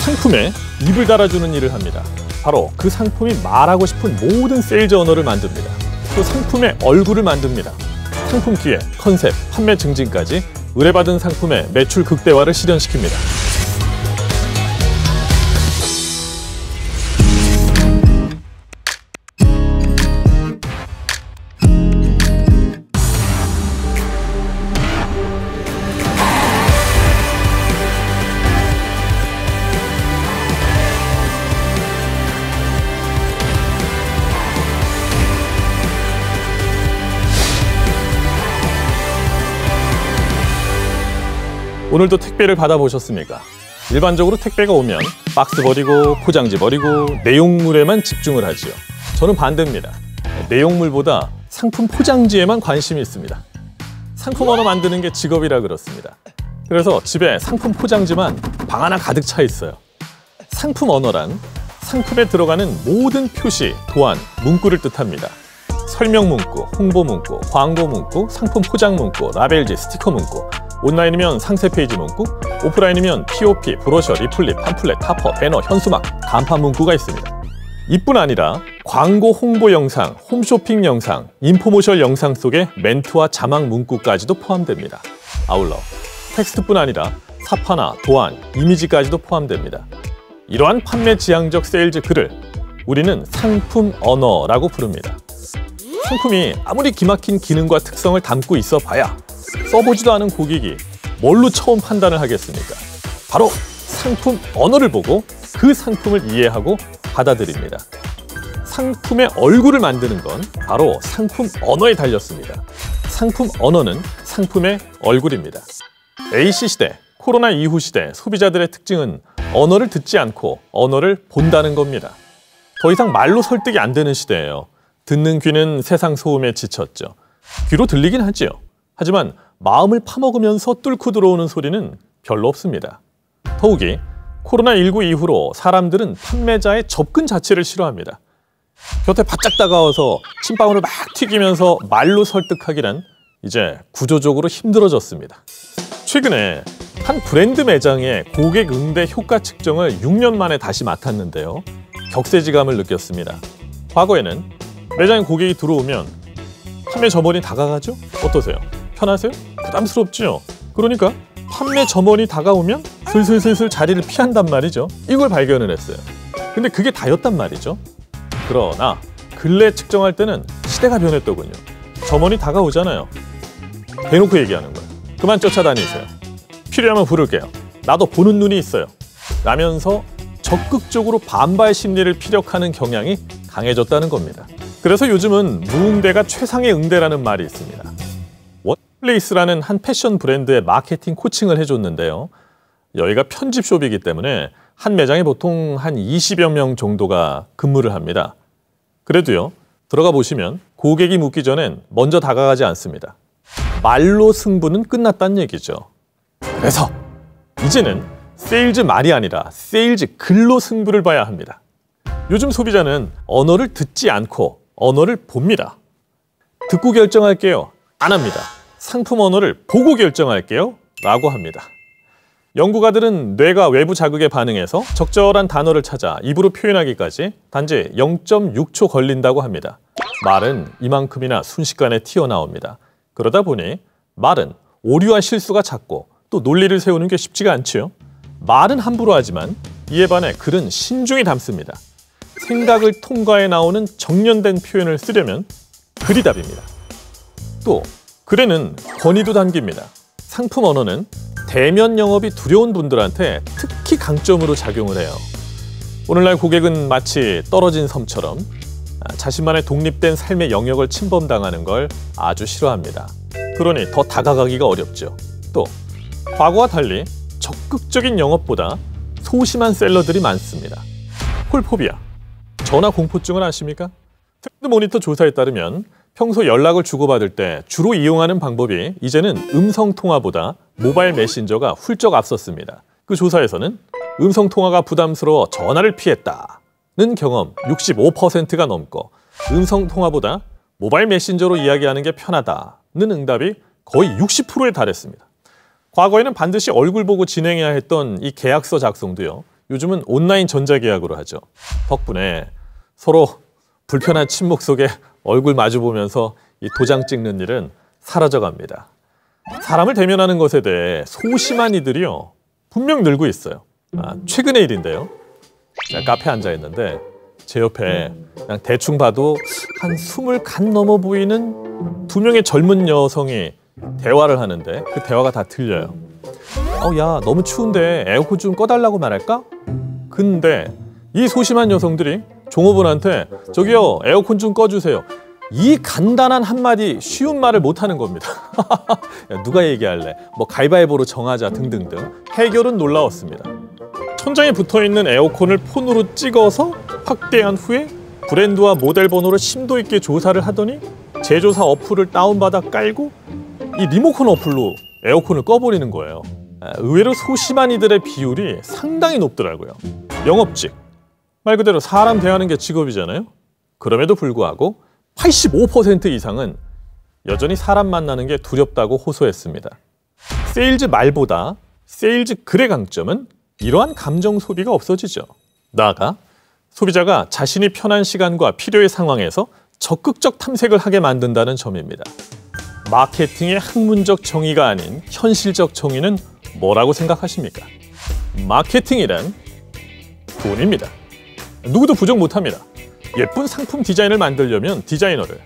상품에 입을 달아주는 일을 합니다. 바로 그 상품이 말하고 싶은 모든 세일즈 언어를 만듭니다. 또 상품의 얼굴을 만듭니다. 상품 기획, 컨셉, 판매 증진까지 의뢰받은 상품의 매출 극대화를 실현시킵니다. 오늘도 택배를 받아보셨습니까? 일반적으로 택배가 오면 박스 버리고 포장지 버리고 내용물에만 집중을 하지요. 저는 반대입니다. 내용물보다 상품 포장지에만 관심이 있습니다. 상품 언어 만드는 게 직업이라 그렇습니다. 그래서 집에 상품 포장지만 방 하나 가득 차 있어요. 상품 언어란 상품에 들어가는 모든 표시, 도안, 문구를 뜻합니다. 설명 문구, 홍보 문구, 광고 문구, 상품 포장 문구, 라벨지, 스티커 문구, 온라인이면 상세 페이지 문구, 오프라인이면 POP, 브로셔, 리플릿, 팜플렛, 타퍼, 배너, 현수막, 간판 문구가 있습니다. 이뿐 아니라 광고 홍보 영상, 홈쇼핑 영상, 인포모셜 영상 속에 멘트와 자막 문구까지도 포함됩니다. 아울러 텍스트뿐 아니라 사파나 도안, 이미지까지도 포함됩니다. 이러한 판매 지향적 세일즈 글을 우리는 상품 언어라고 부릅니다. 상품이 아무리 기막힌 기능과 특성을 담고 있어 봐야 써보지도 않은 고객이 뭘로 처음 판단을 하겠습니까? 바로 상품 언어를 보고 그 상품을 이해하고 받아들입니다. 상품의 얼굴을 만드는 건 바로 상품 언어에 달렸습니다. 상품 언어는 상품의 얼굴입니다. A시시대, 코로나 이후 시대 소비자들의 특징은 언어를 듣지 않고 언어를 본다는 겁니다. 더 이상 말로 설득이 안 되는 시대예요. 듣는 귀는 세상 소음에 지쳤죠. 귀로 들리긴 하지요. 하지만 마음을 파먹으면서 뚫고 들어오는 소리는 별로 없습니다. 더욱이 코로나19 이후로 사람들은 판매자의 접근 자체를 싫어합니다. 곁에 바짝 다가와서 침방울을 막 튀기면서 말로 설득하기란 이제 구조적으로 힘들어졌습니다. 최근에 한 브랜드 매장의 고객 응대 효과 측정을 6년 만에 다시 맡았는데요. 격세지감을 느꼈습니다. 과거에는 매장에 고객이 들어오면 판매 점원이 다가가죠? 어떠세요? 편하세요? 부담스럽죠? 그러니까 판매 점원이 다가오면 슬슬슬슬 자리를 피한단 말이죠. 이걸 발견을 했어요. 근데 그게 다였단 말이죠. 그러나 근래 측정할 때는 시대가 변했더군요. 점원이 다가오잖아요. 대놓고 얘기하는 거예요. 그만 쫓아다니세요. 필요하면 부를게요. 나도 보는 눈이 있어요. 라면서 적극적으로 반발 심리를 피력하는 경향이 강해졌다는 겁니다. 그래서 요즘은 무응대가 최상의 응대라는 말이 있습니다. 원플레이스라는 한 패션 브랜드의 마케팅 코칭을 해줬는데요. 여기가 편집숍이기 때문에 한 매장에 보통 한 20여 명 정도가 근무를 합니다. 그래도요, 들어가 보시면 고객이 묻기 전엔 먼저 다가가지 않습니다. 말로 승부는 끝났다는 얘기죠. 그래서 이제는 세일즈 말이 아니라 세일즈 글로 승부를 봐야 합니다. 요즘 소비자는 언어를 듣지 않고 언어를 봅니다. 듣고 결정할게요. 안 합니다. 상품 언어를 보고 결정할게요. 라고 합니다. 연구가들은 뇌가 외부 자극에 반응해서 적절한 단어를 찾아 입으로 표현하기까지 단지 0.6초 걸린다고 합니다. 말은 이만큼이나 순식간에 튀어나옵니다. 그러다 보니 말은 오류와 실수가 잦고 또 논리를 세우는 게 쉽지가 않지요. 말은 함부로 하지만 이에 반해 글은 신중히 담습니다. 생각을 통과해 나오는 정련된 표현을 쓰려면 글이 답입니다. 또 글에는 권위도 담깁니다. 상품 언어는 대면 영업이 두려운 분들한테 특히 강점으로 작용을 해요. 오늘날 고객은 마치 떨어진 섬처럼 자신만의 독립된 삶의 영역을 침범당하는 걸 아주 싫어합니다. 그러니 더 다가가기가 어렵죠. 또 과거와 달리 적극적인 영업보다 소심한 셀러들이 많습니다. 콜포비아, 전화 공포증을 아십니까? 트렌드 모니터 조사에 따르면 평소 연락을 주고받을 때 주로 이용하는 방법이 이제는 음성통화보다 모바일 메신저가 훌쩍 앞섰습니다. 그 조사에서는 음성통화가 부담스러워 전화를 피했다는 경험 65%가 넘고 음성통화보다 모바일 메신저로 이야기하는 게 편하다는 응답이 거의 60%에 달했습니다. 과거에는 반드시 얼굴 보고 진행해야 했던 이 계약서 작성도요. 요즘은 온라인 전자계약으로 하죠. 덕분에 서로 불편한 침묵 속에 얼굴 마주 보면서 이 도장 찍는 일은 사라져갑니다. 사람을 대면하는 것에 대해 소심한 이들이요, 분명 늘고 있어요. 최근의 일인데요. 제가 카페에 앉아 있는데 제 옆에 그냥 대충 봐도 한 20 간 넘어 보이는 2명의 젊은 여성이 대화를 하는데 그 대화가 다 들려요. 야, 너무 추운데 에어컨 좀 꺼달라고 말할까? 근데 이 소심한 여성들이 종업원한테 저기요, 에어컨 좀 꺼주세요. 이 간단한 한마디 쉬운 말을 못하는 겁니다. 야, 누가 얘기할래? 뭐 가위바위보로 정하자 등등등. 해결은 놀라웠습니다. 천장에 붙어있는 에어컨을 폰으로 찍어서 확대한 후에 브랜드와 모델 번호를 심도 있게 조사를 하더니 제조사 어플을 다운받아 깔고 이 리모컨 어플로 에어컨을 꺼버리는 거예요. 의외로 소심한 이들의 비율이 상당히 높더라고요. 영업직, 말 그대로 사람 대하는 게 직업이잖아요. 그럼에도 불구하고 85% 이상은 여전히 사람 만나는 게 두렵다고 호소했습니다. 세일즈 말보다 세일즈 글의 강점은 이러한 감정 소비가 없어지죠. 나아가 소비자가 자신이 편한 시간과 필요의 상황에서 적극적 탐색을 하게 만든다는 점입니다. 마케팅의 학문적 정의가 아닌 현실적 정의는 뭐라고 생각하십니까? 마케팅이란 돈입니다. 누구도 부정 못합니다. 예쁜 상품 디자인을 만들려면 디자이너를,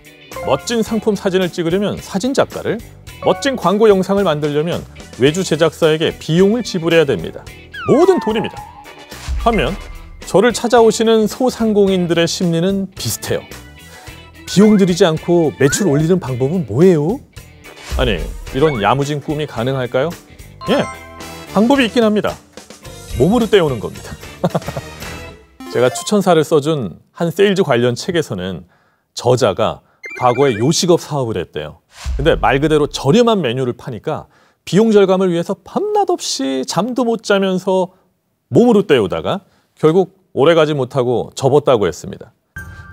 멋진 상품 사진을 찍으려면 사진작가를, 멋진 광고 영상을 만들려면 외주 제작사에게 비용을 지불해야 됩니다. 모든 돈입니다. 반면 저를 찾아오시는 소상공인들의 심리는 비슷해요. 비용 들이지 않고 매출 올리는 방법은 뭐예요? 아니, 이런 야무진 꿈이 가능할까요? 예, 방법이 있긴 합니다. 몸으로 떼오는 겁니다. 제가 추천사를 써준 한 세일즈 관련 책에서는 저자가 과거에 요식업 사업을 했대요. 근데 말 그대로 저렴한 메뉴를 파니까 비용 절감을 위해서 밤낮 없이 잠도 못 자면서 몸으로 때우다가 결국 오래가지 못하고 접었다고 했습니다.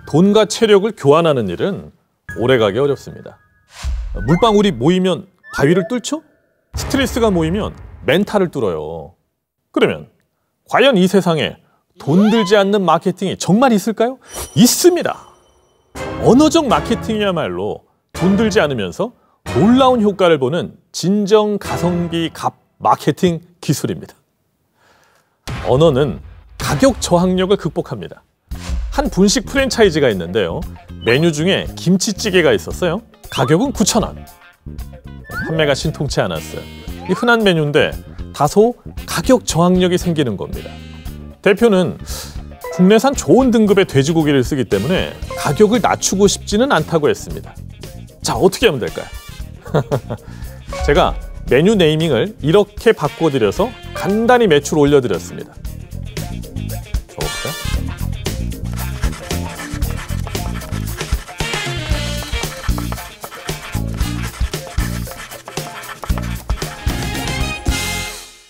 돈과 체력을 교환하는 일은 오래가기 어렵습니다. 물방울이 모이면 바위를 뚫죠? 스트레스가 모이면 멘탈을 뚫어요. 그러면 과연 이 세상에 돈 들지 않는 마케팅이 정말 있을까요? 있습니다. 언어적 마케팅이야말로 돈 들지 않으면서 놀라운 효과를 보는 진정 가성비 값 마케팅 기술입니다. 언어는 가격 저항력을 극복합니다. 한 분식 프랜차이즈가 있는데요. 메뉴 중에 김치찌개가 있었어요. 가격은 9,000원. 판매가 신통치 않았어요. 이 흔한 메뉴인데 다소 가격 저항력이 생기는 겁니다. 대표는 국내산 좋은 등급의 돼지고기를 쓰기 때문에 가격을 낮추고 싶지는 않다고 했습니다. 자, 어떻게 하면 될까요? 제가 메뉴 네이밍을 이렇게 바꿔드려서 간단히 매출 올려드렸습니다. 적어볼까요?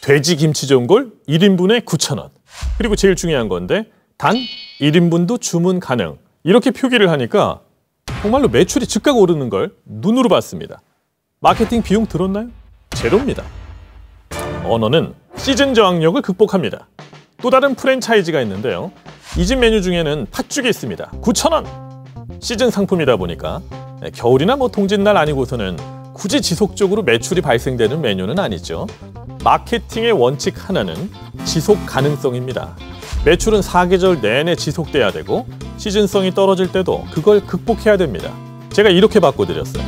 돼지 김치전골 1인분에 9,000원. 그리고 제일 중요한 건데 단 1인분도 주문 가능. 이렇게 표기를 하니까 정말로 매출이 즉각 오르는 걸 눈으로 봤습니다. 마케팅 비용 들었나요? 제로입니다. 언어는 시즌 저항력을 극복합니다. 또 다른 프랜차이즈가 있는데요. 이 집 메뉴 중에는 팥죽이 있습니다. 9,000원! 시즌 상품이다 보니까 겨울이나 동짓날 아니고서는 굳이 지속적으로 매출이 발생되는 메뉴는 아니죠. 마케팅의 원칙 하나는 지속 가능성입니다. 매출은 사계절 내내 지속돼야 되고 시즌성이 떨어질 때도 그걸 극복해야 됩니다. 제가 이렇게 바꿔드렸어요.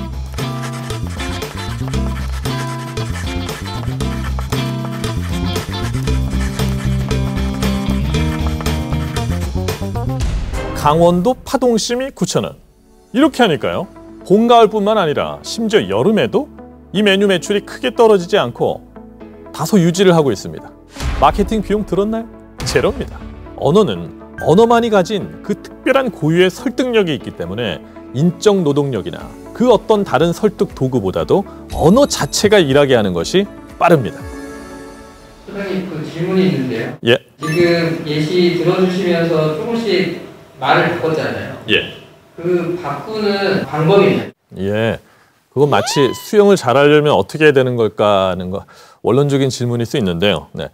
강원도 파동심이 9,000원. 이렇게 하니까요. 봄, 가을뿐만 아니라 심지어 여름에도 이 메뉴 매출이 크게 떨어지지 않고 다소 유지를 하고 있습니다. 마케팅 비용 들었나요? 제로입니다. 언어는 언어만이 가진 그 특별한 고유의 설득력이 있기 때문에 인적 노동력이나 그 어떤 다른 설득 도구보다도 언어 자체가 일하게 하는 것이 빠릅니다. 소장님, 그 질문이 있는데요. 예. 지금 예시 들어주시면서 조금씩 말을 바꿨잖아요. 예. 그 바꾸는 방법이 예. 그건 마치 수영을 잘하려면 어떻게 해야 되는 걸까 하는 거 원론적인 질문일 수 있는데요. 네.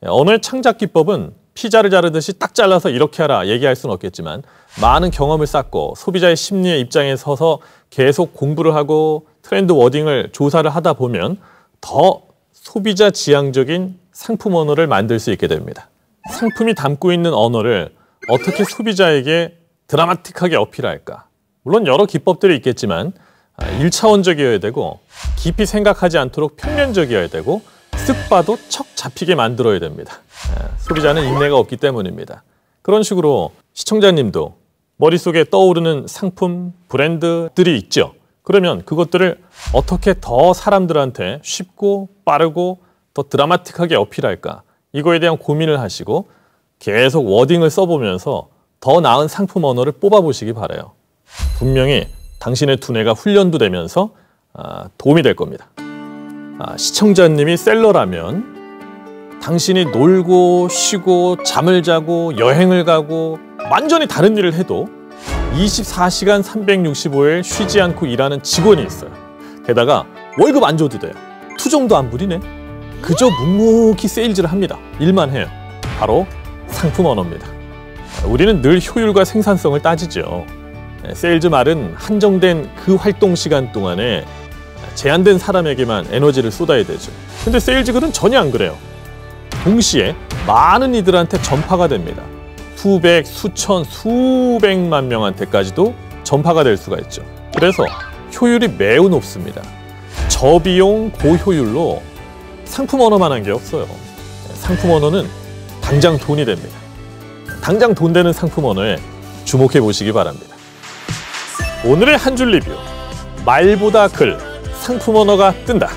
언어의 창작 기법은 피자를 자르듯이 딱 잘라서 이렇게 하라 얘기할 수는 없겠지만 많은 경험을 쌓고 소비자의 심리의 입장에 서서 계속 공부를 하고 트렌드 워딩을 조사를 하다 보면 더 소비자 지향적인 상품 언어를 만들 수 있게 됩니다. 상품이 담고 있는 언어를 어떻게 소비자에게 드라마틱하게 어필할까? 물론 여러 기법들이 있겠지만 1차원적이어야 되고 깊이 생각하지 않도록 평면적이어야 되고 쓱 봐도 척 잡히게 만들어야 됩니다. 소비자는 인내가 없기 때문입니다. 그런 식으로 시청자님도 머릿속에 떠오르는 상품, 브랜드들이 있죠. 그러면 그것들을 어떻게 더 사람들한테 쉽고 빠르고 더 드라마틱하게 어필할까? 이거에 대한 고민을 하시고 계속 워딩을 써보면서 더 나은 상품 언어를 뽑아보시기 바라요. 분명히 당신의 두뇌가 훈련도 되면서 도움이 될 겁니다. 시청자님이 셀러라면 당신이 놀고 쉬고 잠을 자고 여행을 가고 완전히 다른 일을 해도 24시간 365일 쉬지 않고 일하는 직원이 있어요. 게다가 월급 안 줘도 돼요. 투정도 안 부리네. 그저 묵묵히 세일즈를 합니다. 일만 해요. 바로 상품 언어입니다. 우리는 늘 효율과 생산성을 따지죠. 세일즈 말은 한정된 그 활동 시간 동안에 제한된 사람에게만 에너지를 쏟아야 되죠. 근데 세일즈 글은 전혀 안 그래요. 동시에 많은 이들한테 전파가 됩니다. 수백, 수천, 수백만 명한테까지도 전파가 될 수가 있죠. 그래서 효율이 매우 높습니다. 저비용, 고효율로 상품 언어만한 게 없어요. 상품 언어는 당장 돈이 됩니다. 당장 돈 되는 상품 언어에 주목해 보시기 바랍니다. 오늘의 한 줄 리뷰. 말보다 글, 상품 언어가 뜬다.